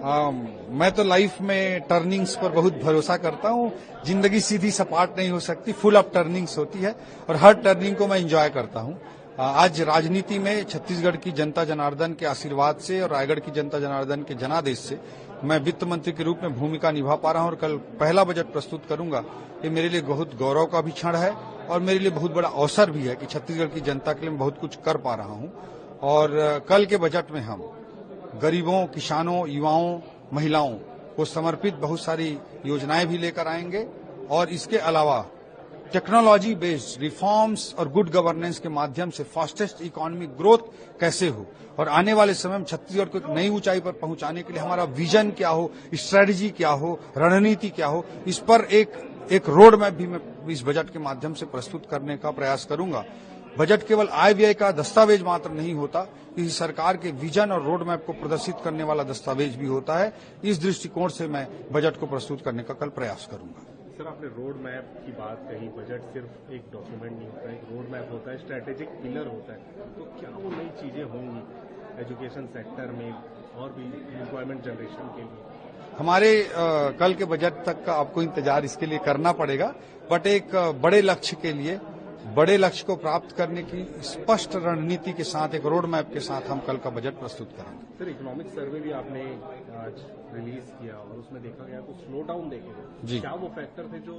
मैं तो लाइफ में टर्निंग्स पर बहुत भरोसा करता हूँ। जिंदगी सीधी सपाट नहीं हो सकती, फुल ऑफ टर्निंग्स होती है और हर टर्निंग को मैं एंजॉय करता हूँ। आज राजनीति में छत्तीसगढ़ की जनता जनार्दन के आशीर्वाद से और रायगढ़ की जनता जनार्दन के जनादेश से मैं वित्त मंत्री के रूप में भूमिका निभा पा रहा हूँ और कल पहला बजट प्रस्तुत करूंगा। ये मेरे लिए बहुत गौरव का भी क्षण है और मेरे लिए बहुत बड़ा अवसर भी है कि छत्तीसगढ़ की जनता के लिए मैं बहुत कुछ कर पा रहा हूँ। और कल के बजट में हम गरीबों, किसानों, युवाओं, महिलाओं को समर्पित बहुत सारी योजनाएं भी लेकर आएंगे और इसके अलावा टेक्नोलॉजी बेस्ड रिफॉर्म्स और गुड गवर्नेंस के माध्यम से फास्टेस्ट इकोनॉमिक ग्रोथ कैसे हो और आने वाले समय में छत्तीसगढ़ को एक नई ऊंचाई पर पहुंचाने के लिए हमारा विजन क्या हो, स्ट्रेटजी क्या हो, रणनीति क्या हो, इस पर एक रोड मैप भी मैं इस बजट के माध्यम से प्रस्तुत करने का प्रयास करूंगा। बजट केवल आय व्यय का दस्तावेज मात्र नहीं होता, किसी सरकार के विजन और रोड मैप को प्रदर्शित करने वाला दस्तावेज भी होता है। इस दृष्टिकोण से मैं बजट को प्रस्तुत करने का कल प्रयास करूंगा। सर, आपने रोड मैप की बात कही। बजट सिर्फ एक डॉक्यूमेंट नहीं होता है, एक रोड मैप होता है, स्ट्रैटेजिक पिलर होता है। तो क्या वो नई चीजें होंगी एजुकेशन सेक्टर में और भी एम्प्लॉयमेंट जनरेशन के लिए? हमारे कल के बजट तक का आपको इंतजार इसके लिए करना पड़ेगा, बट एक बड़े लक्ष्य को प्राप्त करने की स्पष्ट रणनीति के साथ, एक रोड मैप के साथ हम कल का बजट प्रस्तुत करेंगे। सर, इकोनॉमिक सर्वे भी आपने आज रिलीज किया और उसमें देखा गया तो स्लो डाउन देखे गए। क्या वो फैक्टर थे जो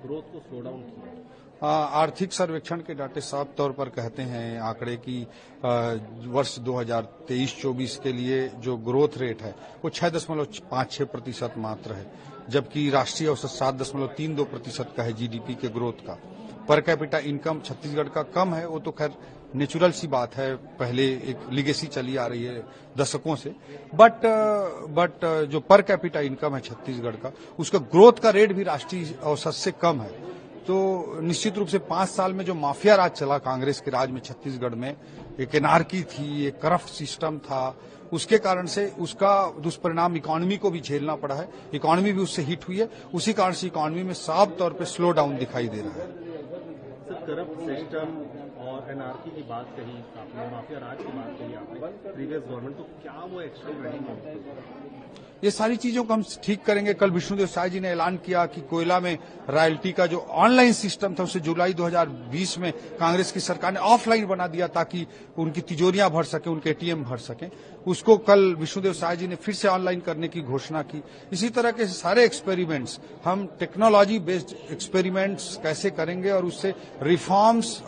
ग्रोथ को स्लो डाउन किया? आर्थिक सर्वेक्षण के डाटे साफ तौर पर कहते हैं आंकड़े की वर्ष 2023-24 के लिए जो ग्रोथ रेट है वो 6.56% मात्र है, जबकि राष्ट्रीय औसत 7.32% का है जीडीपी के ग्रोथ का। पर कैपिटा इनकम छत्तीसगढ़ का कम है, वो तो खैर नेचुरल सी बात है, पहले एक लिगेसी चली आ रही है दशकों से। बट जो पर कैपिटा इनकम है छत्तीसगढ़ का, उसका ग्रोथ का रेट भी राष्ट्रीय औसत से कम है। तो निश्चित रूप से 5 साल में जो माफिया राज चला कांग्रेस के राज में छत्तीसगढ़ में, एक एनार्की थी, एक करप्ट सिस्टम था, उसके कारण से उसका दुष्परिणाम इकोनॉमी को भी झेलना पड़ा है। इकोनॉमी भी उससे हिट हुई है, उसी कारण से इकोनॉमी में साफ तौर पर स्लो डाउन दिखाई दे रहा है। करप्ट सिस्टम और एनआरकी की बात कही आपने, माफिया राज की बात कही आपने, प्रीवियस गवर्नमेंट, तो क्या वो एक्शन रहेंगे? ये सारी चीजों को हम ठीक करेंगे। कल विष्णुदेव साय जी ने ऐलान किया कि कोयला में रॉयल्टी का जो ऑनलाइन सिस्टम था उसे जुलाई 2020 में कांग्रेस की सरकार ने ऑफलाइन बना दिया ताकि उनकी तिजोरियां भर सके, उनके एटीएम भर सके। उसको कल विष्णुदेव साय जी ने फिर से ऑनलाइन करने की घोषणा की। इसी तरह के सारे एक्सपेरिमेंट्स हम टेक्नोलॉजी बेस्ड एक्सपेरिमेंट्स कैसे करेंगे और उससे रिफॉर्म्स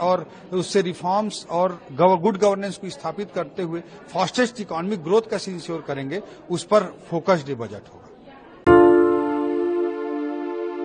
और गुड गवर्नेंस को स्थापित करते हुए फास्टेस्ट इकोनॉमिक ग्रोथ कैसे इंश्योर करेंगे, उस पर फोकस्ड बजट होगा।